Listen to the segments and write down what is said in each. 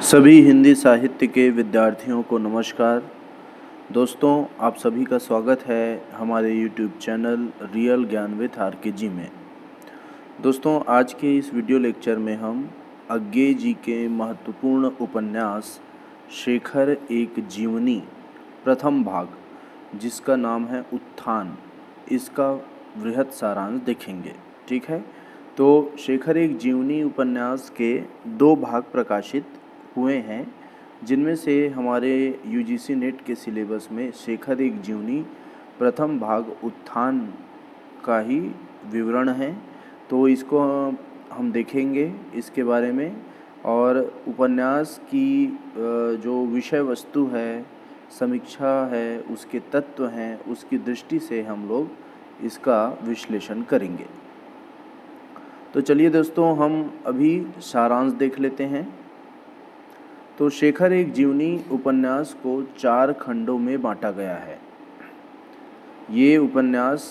सभी हिंदी साहित्य के विद्यार्थियों को नमस्कार। दोस्तों, आप सभी का स्वागत है हमारे YouTube चैनल रियल ज्ञान विथ RKG में। दोस्तों, आज के इस वीडियो लेक्चर में हम अज्ञे जी के महत्वपूर्ण उपन्यास शेखर एक जीवनी प्रथम भाग, जिसका नाम है उत्थान, इसका वृहद सारांश देखेंगे। ठीक है, तो शेखर एक जीवनी उपन्यास के 2 भाग प्रकाशित हुए हैं, जिनमें से हमारे UGC नेट के सिलेबस में शेखर एक जीवनी प्रथम भाग उत्थान का ही विवरण है। तो इसको हम देखेंगे इसके बारे में, और उपन्यास की जो विषय वस्तु है, समीक्षा है, उसके तत्व हैं, उसकी दृष्टि से हम लोग इसका विश्लेषण करेंगे। तो चलिए दोस्तों, हम अभी सारांश देख लेते हैं। तो शेखर एक जीवनी उपन्यास को 4 खंडों में बांटा गया है। ये उपन्यास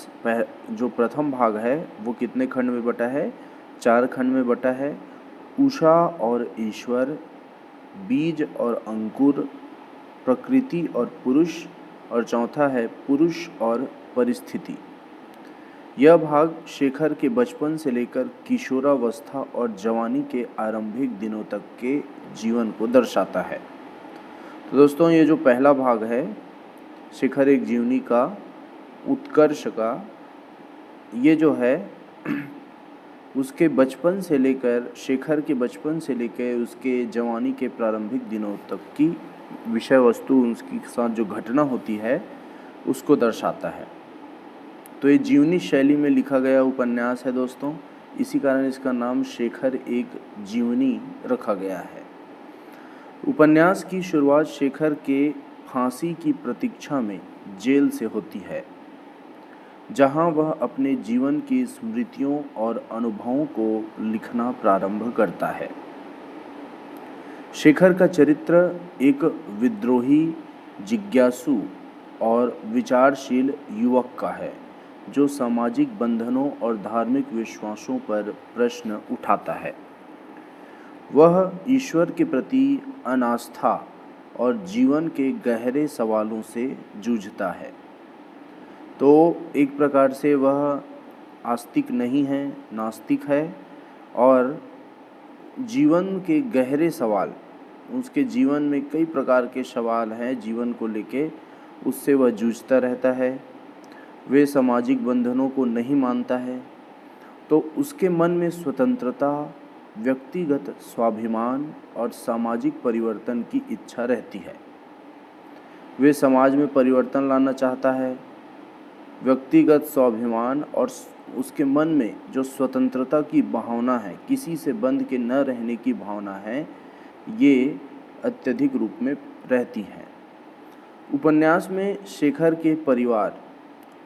जो प्रथम भाग है वो कितने खंड में बटा है? 4 खंड में बटा है। उषा और ईश्वर, बीज और अंकुर, प्रकृति और पुरुष, और चौथा है पुरुष और परिस्थिति। यह भाग शेखर के बचपन से लेकर किशोरावस्था और जवानी के आरंभिक दिनों तक के जीवन को दर्शाता है। तो दोस्तों, ये जो पहला भाग है शेखर एक जीवनी का उत्कर्ष का, ये जो है उसके बचपन से लेकर, शेखर के बचपन से लेकर उसके जवानी के प्रारंभिक दिनों तक की विषय वस्तु, उसके साथ जो घटना होती है उसको दर्शाता है। तो ये जीवनी शैली में लिखा गया उपन्यास है दोस्तों, इसी कारण इसका नाम शेखर एक जीवनी रखा गया है। उपन्यास की शुरुआत शेखर के फांसी की प्रतीक्षा में जेल से होती है, जहां वह अपने जीवन की स्मृतियों और अनुभवों को लिखना प्रारंभ करता है। शेखर का चरित्र एक विद्रोही, जिज्ञासु और विचारशील युवक का है, जो सामाजिक बंधनों और धार्मिक विश्वासों पर प्रश्न उठाता है। वह ईश्वर के प्रति अनास्था और जीवन के गहरे सवालों से जूझता है। तो एक प्रकार से वह आस्तिक नहीं है, नास्तिक है, और जीवन के गहरे सवाल, उसके जीवन में कई प्रकार के सवाल हैं जीवन को लेके, उससे वह जूझता रहता है। वे सामाजिक बंधनों को नहीं मानता है, तो उसके मन में स्वतंत्रता, व्यक्तिगत स्वाभिमान और सामाजिक परिवर्तन की इच्छा रहती है। वे समाज में परिवर्तन लाना चाहता है। व्यक्तिगत स्वाभिमान और उसके मन में जो स्वतंत्रता की भावना है, किसी से बंध के न रहने की भावना है, ये अत्यधिक रूप में रहती है। उपन्यास में शेखर के परिवार,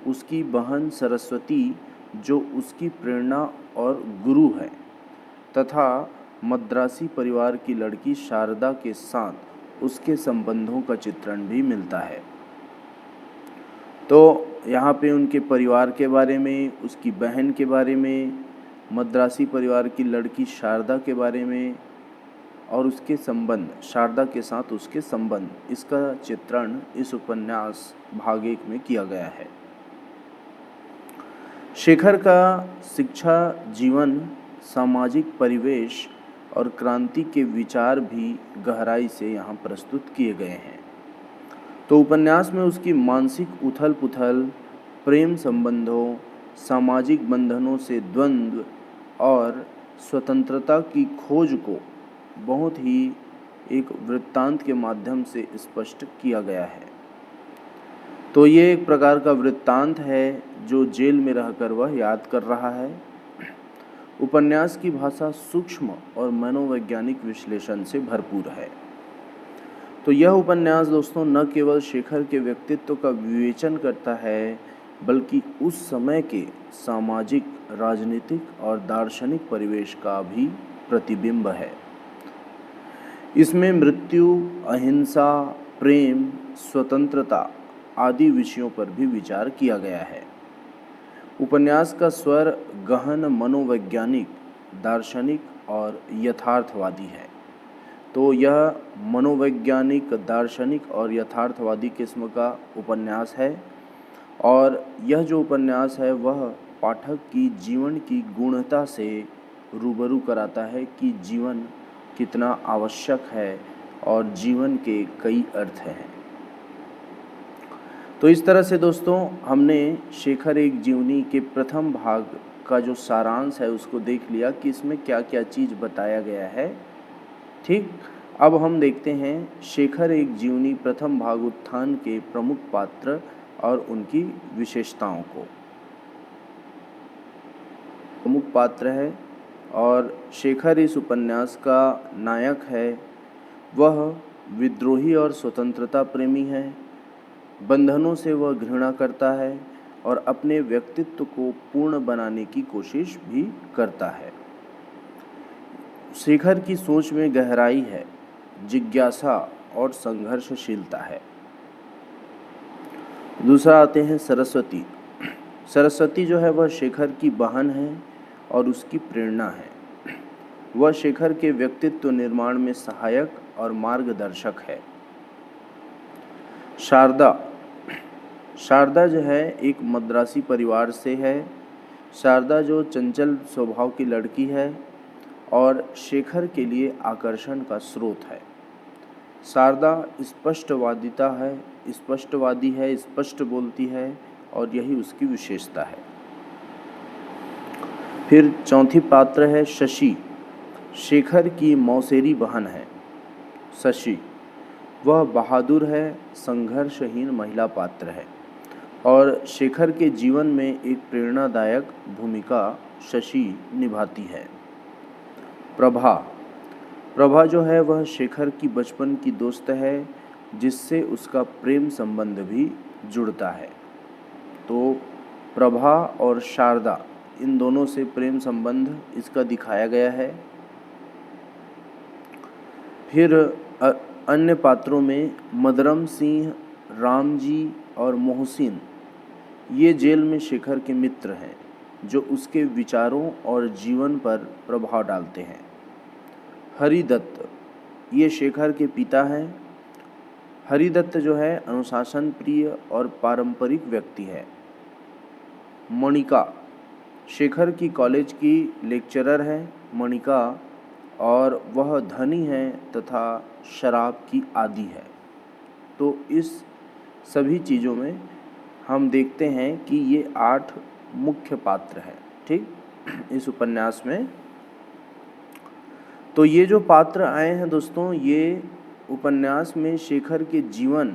उसकी बहन सरस्वती जो उसकी प्रेरणा और गुरु है, तथा मद्रासी परिवार की लड़की शारदा के साथ उसके संबंधों का चित्रण भी मिलता है। तो यहाँ पे उनके परिवार के बारे में, उसकी बहन के बारे में, मद्रासी परिवार की लड़की शारदा के बारे में और उसके संबंध, शारदा के साथ उसके संबंध, इसका चित्रण इस उपन्यास भाग 1 में किया गया है। शेखर का शिक्षा जीवन, सामाजिक परिवेश और क्रांति के विचार भी गहराई से यहाँ प्रस्तुत किए गए हैं। तो उपन्यास में उसकी मानसिक उथल पुथल, प्रेम संबंधों, सामाजिक बंधनों से द्वंद्व और स्वतंत्रता की खोज को बहुत ही एक वृत्तांत के माध्यम से स्पष्ट किया गया है। तो ये एक प्रकार का वृत्तांत है जो जेल में रहकर वह याद कर रहा है। उपन्यास की भाषा सूक्ष्म और मनोवैज्ञानिक विश्लेषण से भरपूर है। तो यह उपन्यास दोस्तों न केवल शेखर के व्यक्तित्व का विवेचन करता है, बल्कि उस समय के सामाजिक, राजनीतिक और दार्शनिक परिवेश का भी प्रतिबिंब है। इसमें मृत्यु, अहिंसा, प्रेम, स्वतंत्रता आदि विषयों पर भी विचार किया गया है। उपन्यास का स्वर गहन मनोवैज्ञानिक, दार्शनिक और यथार्थवादी है, तो यह मनोवैज्ञानिक, दार्शनिक और यथार्थवादी किस्म का उपन्यास है और यह जो उपन्यास है वह पाठक की जीवन की गूढ़ता से रूबरू कराता है कि जीवन कितना आवश्यक है और जीवन के कई अर्थ हैं। तो इस तरह से दोस्तों हमने शेखर एक जीवनी के प्रथम भाग का जो सारांश है उसको देख लिया कि इसमें क्या क्या चीज़ बताया गया है। ठीक, अब हम देखते हैं शेखर एक जीवनी प्रथम भाग उत्थान के प्रमुख पात्र और उनकी विशेषताओं को। प्रमुख पात्र है और शेखर इस उपन्यास का नायक है। वह विद्रोही और स्वतंत्रता प्रेमी है। बंधनों से वह घृणा करता है और अपने व्यक्तित्व को पूर्ण बनाने की कोशिश भी करता है। शेखर की सोच में गहराई है, जिज्ञासा और संघर्षशीलता है। दूसरा आते हैं सरस्वती। सरस्वती जो है वह शेखर की बहन है और उसकी प्रेरणा है। वह शेखर के व्यक्तित्व निर्माण में सहायक और मार्गदर्शक है। शारदा। शारदा जो है एक मद्रासी परिवार से है। शारदा जो चंचल स्वभाव की लड़की है और शेखर के लिए आकर्षण का स्रोत है। शारदा स्पष्टवादी है, स्पष्ट बोलती है और यही उसकी विशेषता है। फिर चौथी पात्र है शशि। शेखर की मौसेरी बहन है शशि। वह बहादुर है, संघर्षहीन महिला पात्र है और शेखर के जीवन में एक प्रेरणादायक भूमिका शशि निभाती है। प्रभा। प्रभा जो है वह शेखर की बचपन की दोस्त है जिससे उसका प्रेम संबंध भी जुड़ता है। तो प्रभा और शारदा इन दोनों से प्रेम संबंध इसका दिखाया गया है। फिर अन्य पात्रों में मदरम सिंह, रामजी और मोहसिन ये जेल में शेखर के मित्र हैं जो उसके विचारों और जीवन पर प्रभाव डालते हैं। हरिदत्त ये शेखर के पिता हैं। हरिदत्त जो है अनुशासन प्रिय और पारंपरिक व्यक्ति है। मणिका शेखर की कॉलेज की लेक्चरर है मणिका और वह धनी है तथा शराब की आदी है। तो इस सभी चीज़ों में हम देखते हैं कि ये 8 मुख्य पात्र हैं। ठीक, इस उपन्यास में तो ये जो पात्र आए हैं दोस्तों, ये उपन्यास में शेखर के जीवन,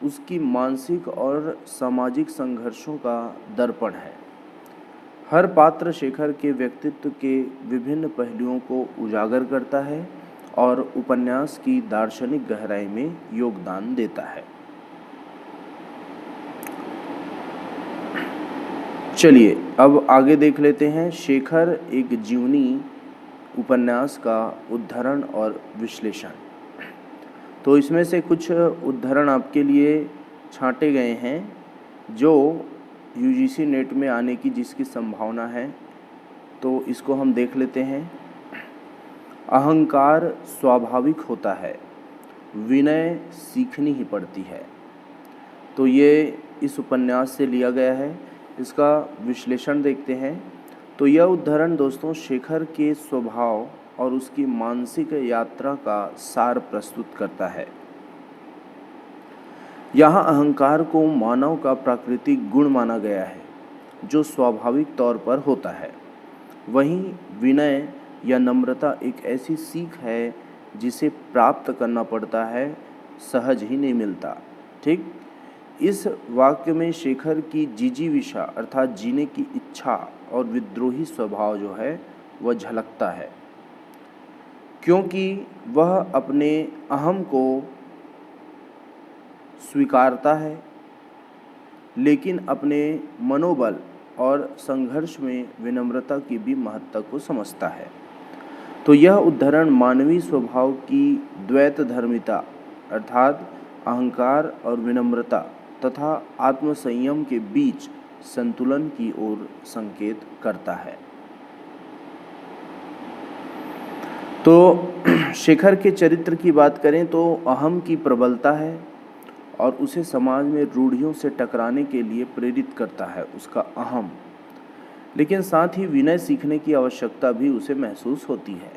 उसकी मानसिक और सामाजिक संघर्षों का दर्पण है। हर पात्र शेखर के व्यक्तित्व के विभिन्न पहलुओं को उजागर करता है और उपन्यास की दार्शनिक गहराई में योगदान देता है। चलिए अब आगे देख लेते हैं शेखर एक जीवनी उपन्यास का उद्धरण और विश्लेषण। तो इसमें से कुछ उद्धरण आपके लिए छांटे गए हैं जो यूजीसी नेट में आने की जिसकी संभावना है, तो इसको हम देख लेते हैं। अहंकार स्वाभाविक होता है, विनय सीखनी ही पड़ती है। तो ये इस उपन्यास से लिया गया है। इसका विश्लेषण देखते हैं। तो यह उद्धरण दोस्तों शेखर के स्वभाव और उसकी मानसिक यात्रा का सार प्रस्तुत करता है। यहाँ अहंकार को मानव का प्राकृतिक गुण माना गया है जो स्वाभाविक तौर पर होता है। वहीं विनय या नम्रता एक ऐसी सीख है जिसे प्राप्त करना पड़ता है, सहज ही नहीं मिलता। ठीक, इस वाक्य में शेखर की जिजीविषा अर्थात जीने की इच्छा और विद्रोही स्वभाव जो है वह झलकता है, क्योंकि वह अपने अहम को स्वीकारता है लेकिन अपने मनोबल और संघर्ष में विनम्रता की भी महत्ता को समझता है। तो यह उद्धरण मानवीय स्वभाव की द्वैत धर्मिता अर्थात अहंकार और विनम्रता तथा आत्मसंयम के बीच संतुलन की ओर संकेत करता है। तो शेखर के चरित्र की बात करें तो अहम की प्रबलता है और उसे समाज में रूढ़ियों से टकराने के लिए प्रेरित करता है उसका अहम, लेकिन साथ ही विनय सीखने की आवश्यकता भी उसे महसूस होती है,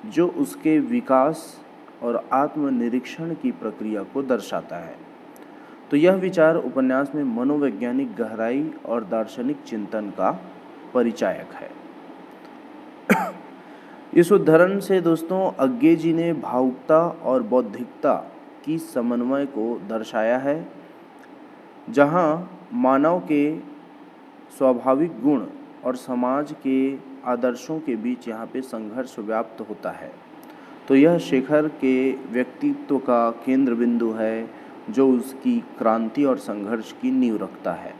जो उसके विकास और आत्मनिरीक्षण की प्रक्रिया को दर्शाता है। तो यह विचार उपन्यास में मनोवैज्ञानिक गहराई और दार्शनिक चिंतन का परिचायक है। इस उद्धरण से दोस्तों अज्ञे जी ने भावुकता और बौद्धिकता की समन्वय को दर्शाया है, जहाँ मानव के स्वाभाविक गुण और समाज के आदर्शों के बीच यहाँ पे संघर्ष व्याप्त होता है। तो यह शेखर के व्यक्तित्व का केंद्र बिंदु है, जो उसकी क्रांति और संघर्ष की नींव रखता है।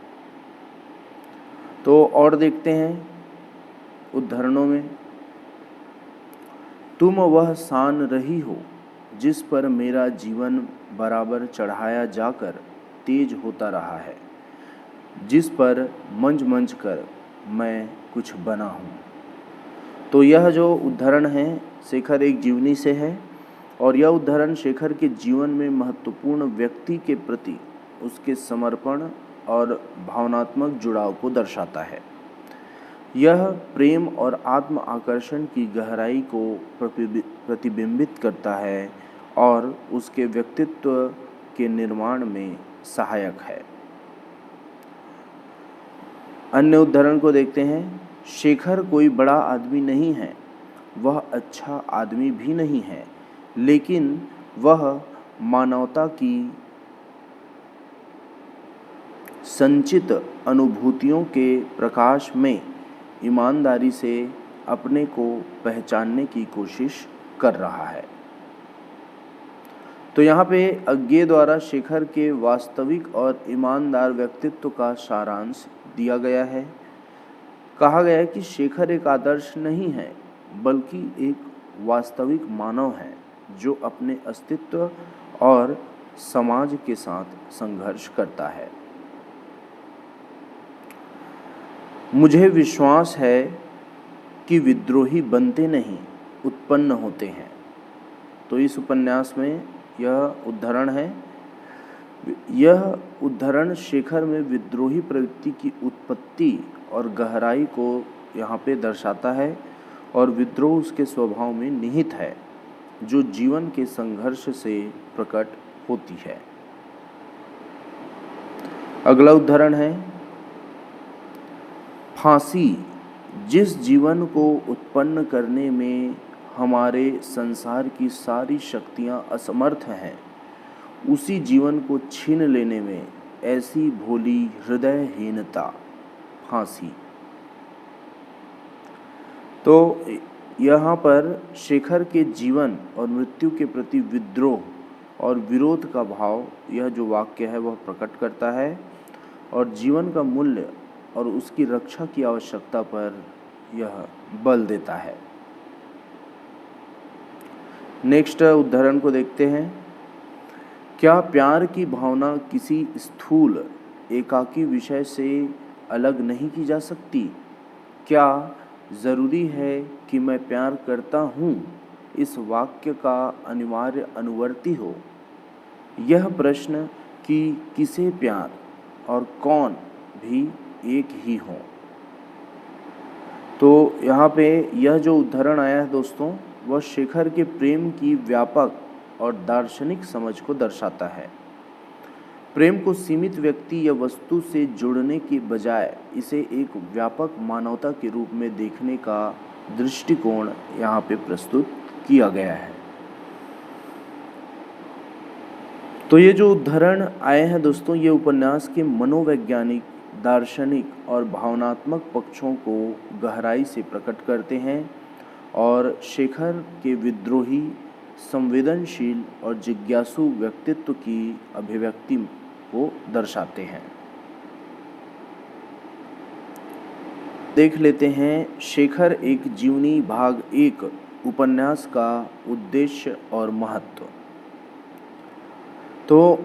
तो और देखते हैं उद्धरणों में। तुम वह सान रही हो जिस पर मेरा जीवन बराबर चढ़ाया जाकर तेज होता रहा है, जिस पर मंझ मंझ कर मैं कुछ बना हूँ। तो यह जो उद्धरण है शेखर एक जीवनी से है, और यह उद्धरण शेखर के जीवन में महत्वपूर्ण व्यक्ति के प्रति उसके समर्पण और भावनात्मक जुड़ाव को दर्शाता है। यह प्रेम और आत्म आकर्षण की गहराई को प्रतिबिंबित करता है और उसके व्यक्तित्व के निर्माण में सहायक है। अन्य उदाहरण को देखते हैं। शेखर कोई बड़ा आदमी नहीं है, वह अच्छा आदमी भी नहीं है, लेकिन वह मानवता की संचित अनुभूतियों के प्रकाश में ईमानदारी से अपने को पहचानने की कोशिश कर रहा है। तो यहाँ पे अज्ञे द्वारा शेखर के वास्तविक और ईमानदार व्यक्तित्व का सारांश दिया गया है। कहा गया है कि शेखर एक आदर्श नहीं है, बल्कि एक वास्तविक मानव है जो अपने अस्तित्व और समाज के साथ संघर्ष करता है। मुझे विश्वास है कि विद्रोही बनते नहीं, उत्पन्न होते हैं। तो इस उपन्यास में यह उद्धरण है। यह उद्धरण शेखर में विद्रोही प्रवृत्ति की उत्पत्ति और गहराई को यहाँ पे दर्शाता है, और विद्रोह उसके स्वभाव में निहित है, जो जीवन के संघर्ष से प्रकट होती है। अगला उद्धरण है। फांसी जिस जीवन को उत्पन्न करने में हमारे संसार की सारी शक्तियां असमर्थ हैं, उसी जीवन को छीन लेने में ऐसी भोली हृदयहीनता फांसी। तो यहाँ पर शेखर के जीवन और मृत्यु के प्रति विद्रोह और विरोध का भाव यह जो वाक्य है वह प्रकट करता है, और जीवन का मूल्य और उसकी रक्षा की आवश्यकता पर यह बल देता है। नेक्स्ट उदाहरण को देखते हैं। क्या प्यार की भावना किसी स्थूल एकाकी विषय से अलग नहीं की जा सकती? क्या ज़रूरी है कि मैं प्यार करता हूँ इस वाक्य का अनिवार्य अनुवर्ती हो? यह प्रश्न कि किसे प्यार और कौन भी एक ही हो। तो यहाँ पे यह जो उद्धरण आया है दोस्तों, वह शेखर के प्रेम की व्यापक और दार्शनिक समझ को दर्शाता है। प्रेम को सीमित व्यक्ति या वस्तु से जोड़ने के बजाय इसे एक व्यापक मानवता के रूप में देखने का दृष्टिकोण यहाँ पे प्रस्तुत किया गया है। तो ये जो उद्धरण आए हैं दोस्तों, ये उपन्यास के मनोवैज्ञानिक, दार्शनिक और भावनात्मक पक्षों को गहराई से प्रकट करते हैं और शेखर के विद्रोही, संवेदनशील और जिज्ञासु व्यक्तित्व की अभिव्यक्ति को दर्शाते हैं। देख लेते हैं शेखर एक जीवनी भाग 1 उपन्यास का उद्देश्य और महत्व। तो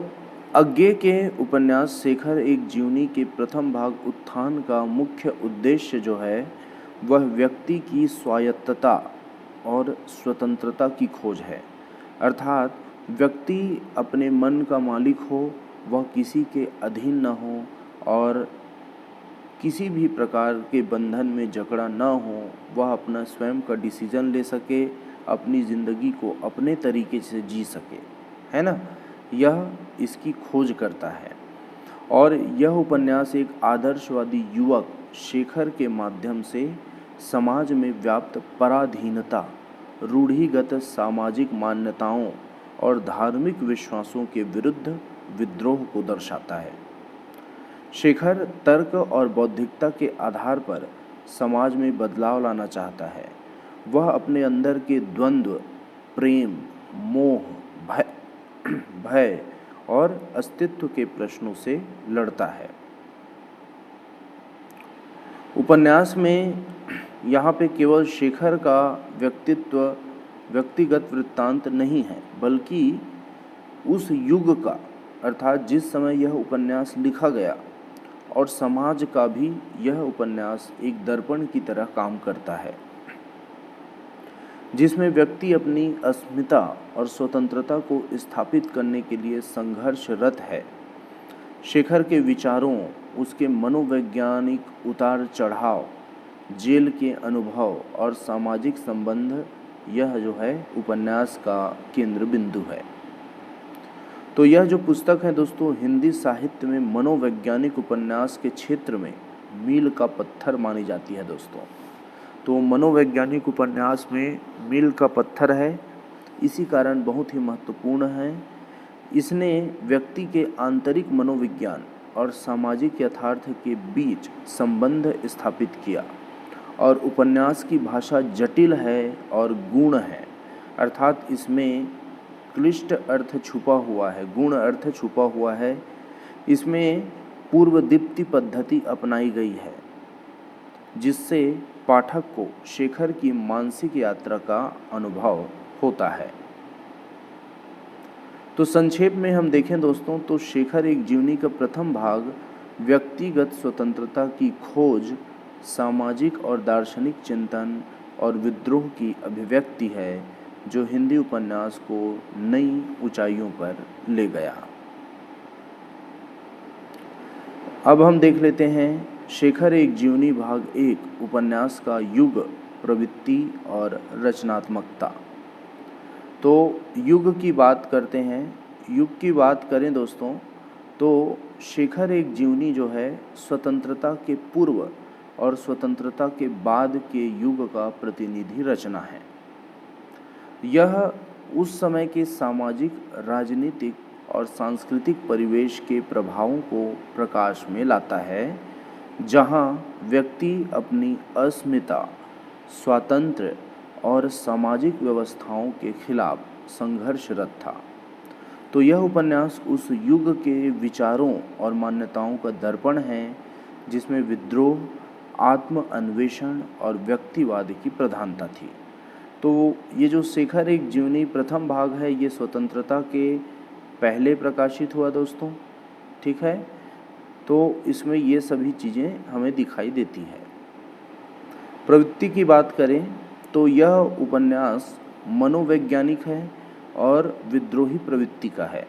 अज्ञे के उपन्यास शेखर एक जीवनी के प्रथम भाग उत्थान का मुख्य उद्देश्य जो है वह व्यक्ति की स्वायत्तता और स्वतंत्रता की खोज है। अर्थात व्यक्ति अपने मन का मालिक हो, वह किसी के अधीन न हो और किसी भी प्रकार के बंधन में जकड़ा न हो, वह अपना स्वयं का डिसीजन ले सके, अपनी ज़िंदगी को अपने तरीके से जी सके, है ना। यह इसकी खोज करता है। और यह उपन्यास एक आदर्शवादी युवक शेखर के माध्यम से समाज में व्याप्त पराधीनता, रूढ़िगत सामाजिक मान्यताओं और धार्मिक विश्वासों के विरुद्ध विद्रोह को दर्शाता है। शेखर तर्क और बौद्धिकता के आधार पर समाज में बदलाव लाना चाहता है। वह अपने अंदर के द्वंद्व, प्रेम, मोह, भय और अस्तित्व के प्रश्नों से लड़ता है। उपन्यास में यहाँ पे केवल शेखर का व्यक्तिगत वृत्तांत नहीं है, बल्कि उस युग का, अर्थात जिस समय यह उपन्यास लिखा गया, और समाज का भी यह उपन्यास एक दर्पण की तरह काम करता है, जिसमें व्यक्ति अपनी अस्मिता और स्वतंत्रता को स्थापित करने के लिए संघर्षरत है। शेखर के विचारों, उसके मनोवैज्ञानिक उतार चढ़ाव, जेल के अनुभव और सामाजिक संबंध, यह जो है उपन्यास का केंद्र बिंदु है। तो यह जो पुस्तक है दोस्तों, हिंदी साहित्य में मनोवैज्ञानिक उपन्यास के क्षेत्र में मील का पत्थर मानी जाती है दोस्तों। तो मनोवैज्ञानिक उपन्यास में मील का पत्थर है, इसी कारण बहुत ही महत्वपूर्ण है। इसने व्यक्ति के आंतरिक मनोविज्ञान और सामाजिक यथार्थ के बीच संबंध स्थापित किया। और उपन्यास की भाषा जटिल है और गूढ़ है, अर्थात इसमें क्लिष्ट अर्थ छुपा हुआ है, गूढ़ अर्थ छुपा हुआ है। इसमें पूर्व दीप्ति पद्धति अपनाई गई है, जिससे पाठक को शेखर की मानसिक यात्रा का अनुभव होता है। तो संक्षेप में हम देखें दोस्तों, तो शेखर एक जीवनी का प्रथम भाग व्यक्तिगत स्वतंत्रता की खोज, सामाजिक और दार्शनिक चिंतन और विद्रोह की अभिव्यक्ति है, जो हिंदी उपन्यास को नई ऊंचाइयों पर ले गया। अब हम देख लेते हैं शेखर एक जीवनी भाग 1 उपन्यास का युग, प्रवृत्ति और रचनात्मकता। तो युग की बात करते हैं। युग की बात करें दोस्तों, तो शेखर एक जीवनी जो है स्वतंत्रता के पूर्व और स्वतंत्रता के बाद के युग का प्रतिनिधि रचना है। यह उस समय के सामाजिक, राजनीतिक और सांस्कृतिक परिवेश के प्रभावों को प्रकाश में लाता है, जहां व्यक्ति अपनी अस्मिता, स्वातंत्र्य और सामाजिक व्यवस्थाओं के खिलाफ संघर्षरत था। तो यह उपन्यास उस युग के विचारों और मान्यताओं का दर्पण है, जिसमें विद्रोह, आत्म अन्वेषण और व्यक्तिवाद की प्रधानता थी। तो ये जो शेखर एक जीवनी प्रथम भाग है, ये स्वतंत्रता के पहले प्रकाशित हुआ दोस्तों, ठीक है। तो इसमें ये सभी चीज़ें हमें दिखाई देती है। प्रवृत्ति की बात करें तो यह उपन्यास मनोवैज्ञानिक है और विद्रोही प्रवृत्ति का है।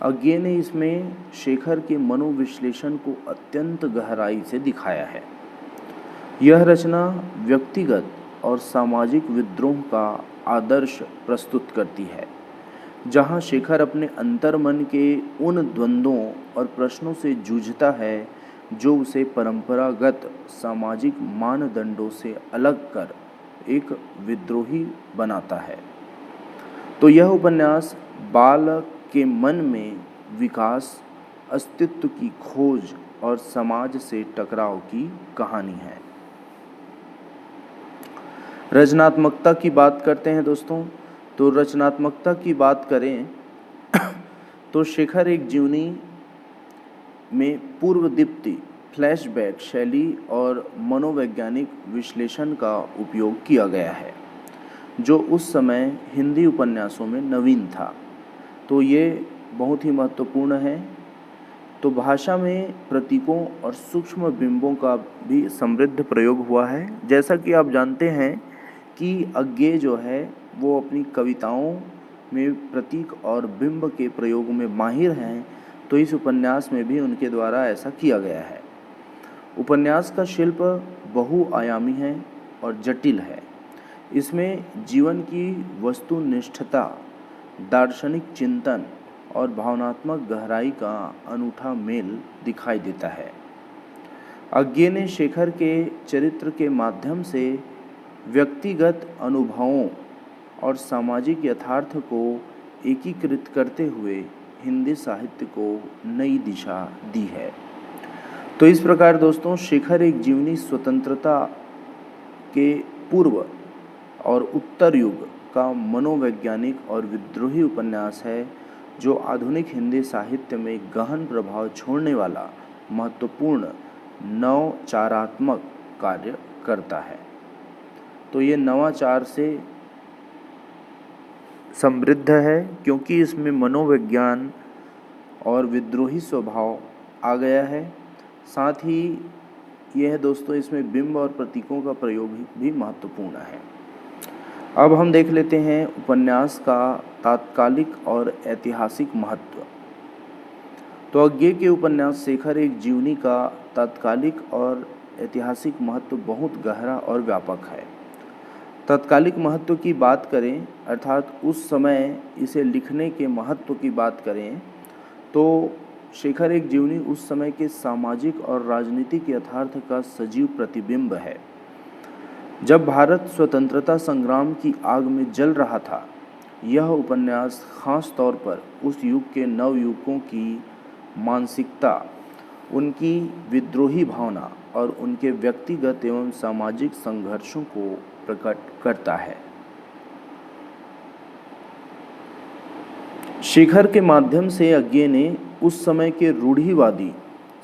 अज्ञे ने इसमें शेखर के मनोविश्लेषण को अत्यंत गहराई से दिखाया है। यह रचना व्यक्तिगत और सामाजिक विद्रोह का आदर्श प्रस्तुत करती है, जहां शेखर अपने अंतर्मन के उन द्वंद्वों और प्रश्नों से जूझता है जो उसे परंपरागत सामाजिक मानदंडों से अलग कर एक विद्रोही बनाता है। तो यह उपन्यास बालक के मन में विकास, अस्तित्व की खोज और समाज से टकराव की कहानी है। रचनात्मकता की बात करते हैं दोस्तों। तो रचनात्मकता की बात करें तो शेखर एक जीवनी में पूर्व दीप्ति, फ्लैशबैक शैली और मनोवैज्ञानिक विश्लेषण का उपयोग किया गया है, जो उस समय हिंदी उपन्यासों में नवीन था। तो ये बहुत ही महत्वपूर्ण है। तो भाषा में प्रतीकों और सूक्ष्म बिंबों का भी समृद्ध प्रयोग हुआ है। जैसा कि आप जानते हैं कि अज्ञेय जो है वो अपनी कविताओं में प्रतीक और बिंब के प्रयोग में माहिर हैं, तो इस उपन्यास में भी उनके द्वारा ऐसा किया गया है। उपन्यास का शिल्प बहुआयामी है और जटिल है। इसमें जीवन की वस्तुनिष्ठता, दार्शनिक चिंतन और भावनात्मक गहराई का अनूठा मेल दिखाई देता है। अज्ञेय ने शेखर के चरित्र के माध्यम से व्यक्तिगत अनुभवों और सामाजिक यथार्थ को एकीकृत करते हुए हिंदी साहित्य को नई दिशा दी है। तो इस प्रकार दोस्तों, शेखर एक जीवनी स्वतंत्रता के पूर्व और उत्तर युग का मनोवैज्ञानिक और विद्रोही उपन्यास है, जो आधुनिक हिंदी साहित्य में गहन प्रभाव छोड़ने वाला महत्वपूर्ण नवचारात्मक कार्य करता है। तो ये नवाचार से समृद्ध है, क्योंकि इसमें मनोविज्ञान और विद्रोही स्वभाव आ गया है। साथ ही यह दोस्तों, इसमें बिंब और प्रतीकों का प्रयोग भी महत्वपूर्ण है। अब हम देख लेते हैं उपन्यास का तात्कालिक और ऐतिहासिक महत्व। तो अज्ञेय के उपन्यास शेखर एक जीवनी का तात्कालिक और ऐतिहासिक महत्व बहुत गहरा और व्यापक है। तात्कालिक महत्व की बात करें, अर्थात उस समय इसे लिखने के महत्व की बात करें, तो शेखर एक जीवनी उस समय के सामाजिक और राजनीतिक यथार्थ का सजीव प्रतिबिंब है। जब भारत स्वतंत्रता संग्राम की आग में जल रहा था, यह उपन्यास खास तौर पर उस युग के नवयुवकों की मानसिकता, उनकी विद्रोही भावना और उनके व्यक्तिगत एवं सामाजिक संघर्षों को प्रकट करता है। शेखर के माध्यम से अज्ञेय ने उस समय के रूढ़िवादी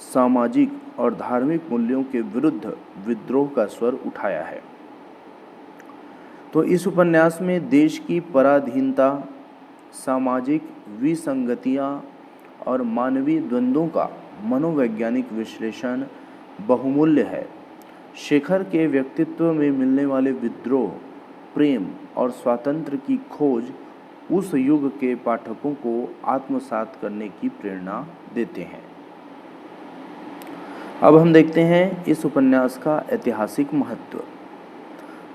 सामाजिक और धार्मिक मूल्यों के विरुद्ध विद्रोह का स्वर उठाया है। तो इस उपन्यास में देश की पराधीनता, सामाजिक विसंगतियां और मानवीय द्वंद्वों का मनोवैज्ञानिक विश्लेषण बहुमूल्य है। शेखर के व्यक्तित्व में मिलने वाले विद्रोह, प्रेम और स्वातंत्र्य की खोज उस युग के पाठकों को आत्मसात करने की प्रेरणा देते हैं। अब हम देखते हैं इस उपन्यास का ऐतिहासिक महत्व।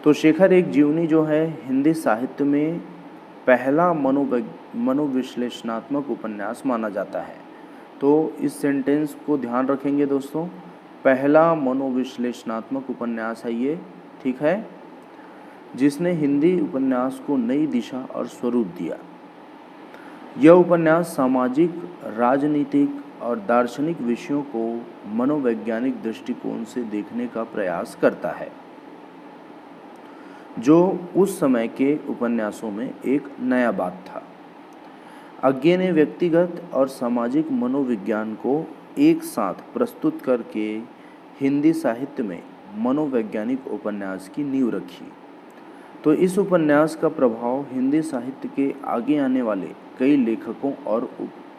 तो शेखर एक जीवनी जो है हिंदी साहित्य में पहला मनोविश्लेषणात्मक उपन्यास माना जाता है। तो इस सेंटेंस को ध्यान रखेंगे दोस्तों, पहला मनोविश्लेषणात्मक उपन्यास है ये, ठीक है, जिसने हिंदी उपन्यास को नई दिशा और स्वरूप दिया। यह उपन्यास सामाजिक, राजनीतिक और दार्शनिक विषयों को मनोवैज्ञानिक दृष्टिकोण से देखने का प्रयास करता है, जो उस समय के उपन्यासों में एक नया बात था। अज्ञेय ने व्यक्तिगत और सामाजिक मनोविज्ञान को एक साथ प्रस्तुत करके हिंदी साहित्य में मनोवैज्ञानिक उपन्यास की नींव रखी। तो इस उपन्यास का प्रभाव हिंदी साहित्य के आगे आने वाले कई लेखकों और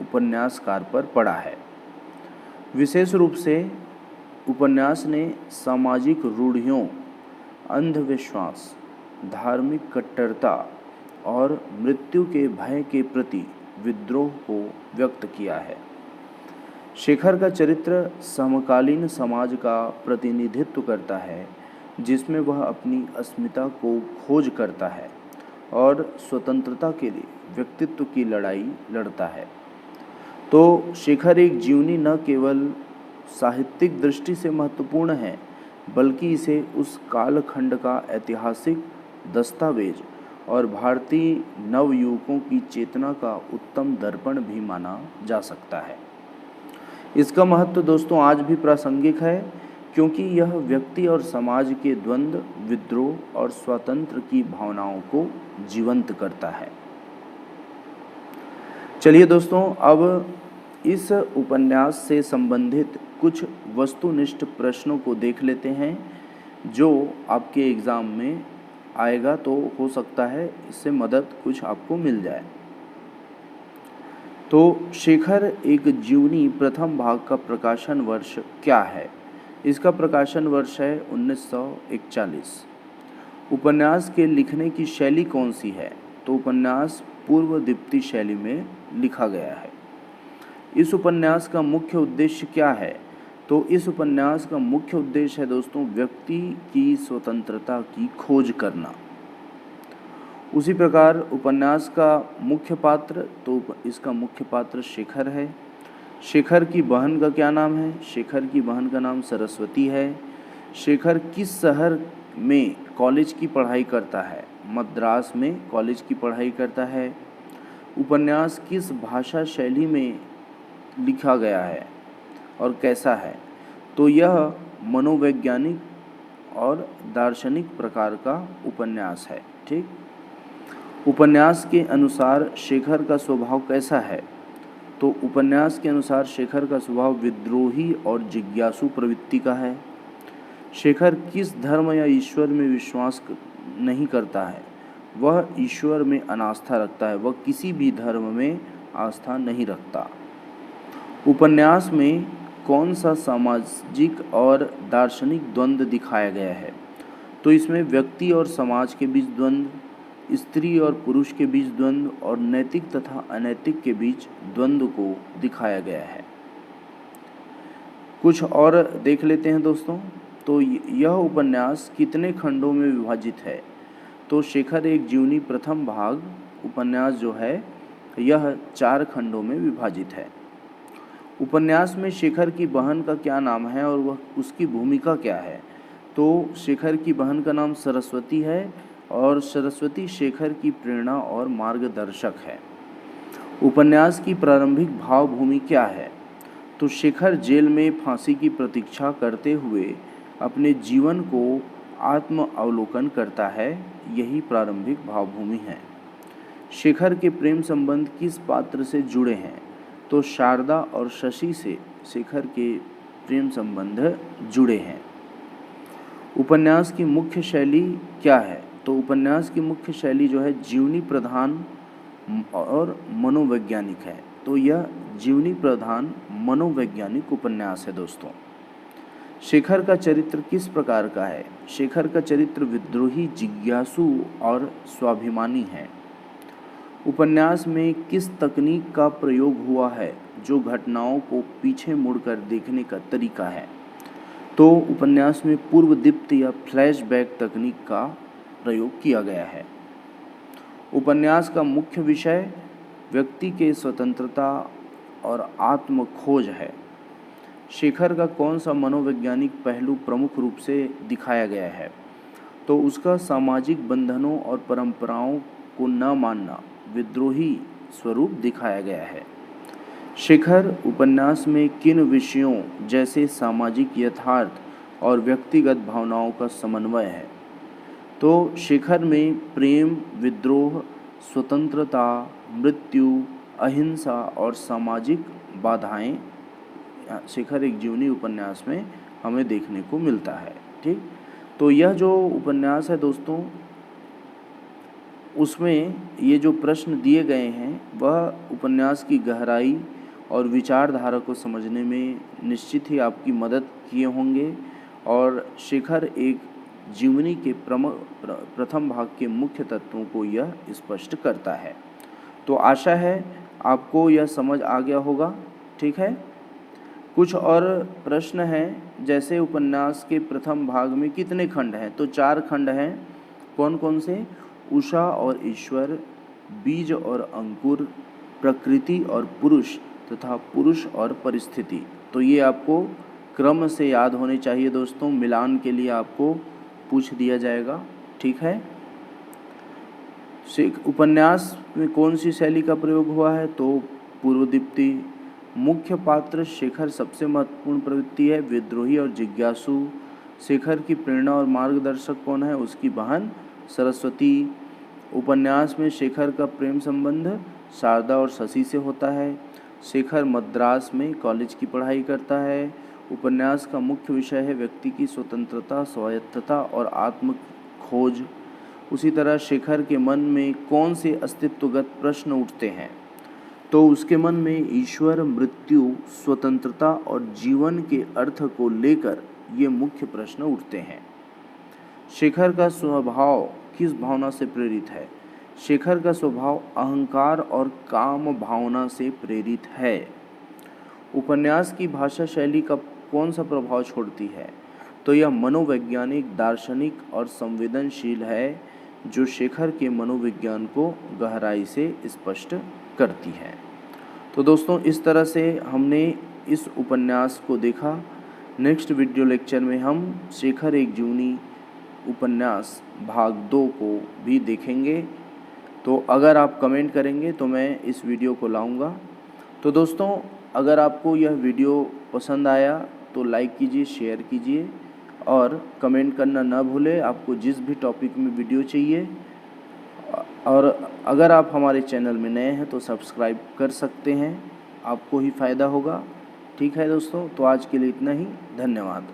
उपन्यासकार पर पड़ा है। विशेष रूप से उपन्यास ने सामाजिक रूढ़ियों, अंधविश्वास, धार्मिक कट्टरता और मृत्यु के भय के प्रति विद्रोह को व्यक्त किया है। शेखर का चरित्र समकालीन समाज का प्रतिनिधित्व करता है, जिसमें वह अपनी अस्मिता को खोज करता है और स्वतंत्रता के लिए व्यक्तित्व की लड़ाई लड़ता है। तो शेखर एक जीवनी न केवल साहित्यिक दृष्टि से महत्वपूर्ण है, बल्कि इसे उस कालखंड का ऐतिहासिक दस्तावेज और भारतीय नवयुवकों की चेतना का उत्तम दर्पण भी माना जा सकता है। इसका महत्व दोस्तों आज भी प्रासंगिक है, क्योंकि यह व्यक्ति और समाज के द्वंद्व, विद्रोह और स्वातंत्र्य की भावनाओं को जीवंत करता है। चलिए दोस्तों, अब इस उपन्यास से संबंधित कुछ वस्तुनिष्ठ प्रश्नों को देख लेते हैं, जो आपके एग्ज़ाम में आएगा, तो हो सकता है इससे मदद कुछ आपको मिल जाए। तो शेखर एक जीवनी प्रथम भाग का प्रकाशन वर्ष क्या है? इसका प्रकाशन वर्ष है 1941 उपन्यास के लिखने की शैली कौन सी है? तो उपन्यास पूर्व दीप्ति शैली में लिखा गया है। इस उपन्यास का मुख्य उद्देश्य क्या है? तो इस उपन्यास का मुख्य उद्देश्य है दोस्तों व्यक्ति की स्वतंत्रता की खोज करना। उसी प्रकार उपन्यास का मुख्य पात्र, तो इसका मुख्य पात्र शेखर है। शेखर की बहन का क्या नाम है? शेखर की बहन का नाम सरस्वती है। शेखर किस शहर में कॉलेज की पढ़ाई करता है? मद्रास में कॉलेज की पढ़ाई करता है। उपन्यास किस भाषा शैली में लिखा गया है और कैसा है? तो यह मनोवैज्ञानिक और दार्शनिक प्रकार का उपन्यास है। ठीक। उपन्यास के अनुसार शेखर का स्वभाव कैसा है? तो उपन्यास के अनुसार शेखर का स्वभाव विद्रोही और जिज्ञासु प्रवृत्ति का है। शेखर किस धर्म या ईश्वर में विश्वास नहीं करता है? वह ईश्वर में अनास्था रखता है। वह किसी भी धर्म में आस्था नहीं रखता। उपन्यास में कौन सा सामाजिक और दार्शनिक द्वंद्व दिखाया गया है? तो इसमें व्यक्ति और समाज के बीच द्वंद्व, स्त्री और पुरुष के बीच द्वंद्व और नैतिक तथा अनैतिक के बीच द्वंद्व को दिखाया गया है। कुछ और देख लेते हैं दोस्तों। तो यह उपन्यास कितने खंडों में विभाजित है? तो शेखर एक जीवनी प्रथम भाग उपन्यास जो है यह 4 खंडों में विभाजित है। उपन्यास में शेखर की बहन का क्या नाम है और वह उसकी भूमिका क्या है? तो शेखर की बहन का नाम सरस्वती है और सरस्वती शेखर की प्रेरणा और मार्गदर्शक है। उपन्यास की प्रारंभिक भावभूमि क्या है? तो शेखर जेल में फांसी की प्रतीक्षा करते हुए अपने जीवन को आत्म अवलोकन करता है। यही प्रारंभिक भावभूमि है। शेखर के प्रेम संबंध किस पात्र से जुड़े हैं? तो शारदा और शशि से शेखर के प्रेम संबंध जुड़े हैं। उपन्यास की मुख्य शैली क्या है? तो उपन्यास की मुख्य शैली जो है जीवनी प्रधान और मनोवैज्ञानिक है। तो यह जीवनी प्रधान मनोवैज्ञानिक उपन्यास है दोस्तों। शेखर का चरित्र किस प्रकार का है? शेखर का चरित्र विद्रोही, जिज्ञासु और स्वाभिमानी है। उपन्यास में किस तकनीक का प्रयोग हुआ है जो घटनाओं को पीछे मुड़कर देखने का तरीका है? तो उपन्यास में पूर्व दीप्ति या फ्लैशबैक तकनीक का प्रयोग किया गया है। उपन्यास का मुख्य विषय व्यक्ति के स्वतंत्रता और आत्म खोज है। शेखर का कौन सा मनोवैज्ञानिक पहलू प्रमुख रूप से दिखाया गया है? तो उसका सामाजिक बंधनों और परंपराओं को न मानना, विद्रोही स्वरूप दिखाया गया है। शेखर उपन्यास में किन विषयों जैसे सामाजिक यथार्थ और व्यक्तिगत भावनाओं का समन्वय है? तो शेखर में प्रेम, विद्रोह, स्वतंत्रता, मृत्यु, अहिंसा और सामाजिक बाधाएं शेखर एक जीवनी उपन्यास में हमें देखने को मिलता है। ठीक। तो यह जो उपन्यास है दोस्तों, उसमें ये जो प्रश्न दिए गए हैं वह उपन्यास की गहराई और विचारधारा को समझने में निश्चित ही आपकी मदद किए होंगे और शेखर एक जीवनी के प्रथम भाग के मुख्य तत्वों को यह स्पष्ट करता है। तो आशा है आपको यह समझ आ गया होगा। ठीक है। कुछ और प्रश्न हैं, जैसे उपन्यास के प्रथम भाग में कितने खंड हैं? तो 4 खंड हैं। कौन कौन से? उषा और ईश्वर, बीज और अंकुर, प्रकृति और पुरुष तथा पुरुष और परिस्थिति। तो ये आपको क्रम से याद होने चाहिए दोस्तों। मिलान के लिए आपको पूछ दिया जाएगा। ठीक है। उपन्यास में कौन सी शैली का प्रयोग हुआ है? तो पूर्व दीप्ति। मुख्य पात्र शेखर सबसे महत्वपूर्ण प्रवृत्ति है, विद्रोही और जिज्ञासु। शेखर की प्रेरणा और मार्गदर्शक कौन है? उसकी बहन सरस्वती। उपन्यास में शेखर का प्रेम संबंध शारदा और शशि से होता है। शेखर मद्रास में कॉलेज की पढ़ाई करता है। उपन्यास का मुख्य विषय है व्यक्ति की स्वतंत्रता, स्वायत्तता और आत्म खोज। उसी तरह शेखर के मन में कौन से अस्तित्वगत प्रश्न उठते हैं? तो उसके मन में ईश्वर, मृत्यु, स्वतंत्रता और जीवन के अर्थ को लेकर ये मुख्य प्रश्न उठते हैं। शेखर का स्वभाव किस भावना से प्रेरित है? शेखर का स्वभाव अहंकार और काम भावना से प्रेरित है। उपन्यास की भाषा शैली का कौन सा प्रभाव छोड़ती है? तो यह मनोवैज्ञानिक, दार्शनिक और संवेदनशील है, जो शेखर के मनोविज्ञान को गहराई से स्पष्ट करती है। तो दोस्तों, इस तरह से हमने इस उपन्यास को देखा। नेक्स्ट वीडियो लेक्चर में हम शेखर एक जीवनी उपन्यास भाग 2 को भी देखेंगे। तो अगर आप कमेंट करेंगे तो मैं इस वीडियो को लाऊंगा। तो दोस्तों, अगर आपको यह वीडियो पसंद आया तो लाइक कीजिए, शेयर कीजिए और कमेंट करना ना भूलें आपको जिस भी टॉपिक में वीडियो चाहिए। और अगर आप हमारे चैनल में नए हैं तो सब्सक्राइब कर सकते हैं, आपको ही फ़ायदा होगा। ठीक है दोस्तों, तो आज के लिए इतना ही। धन्यवाद।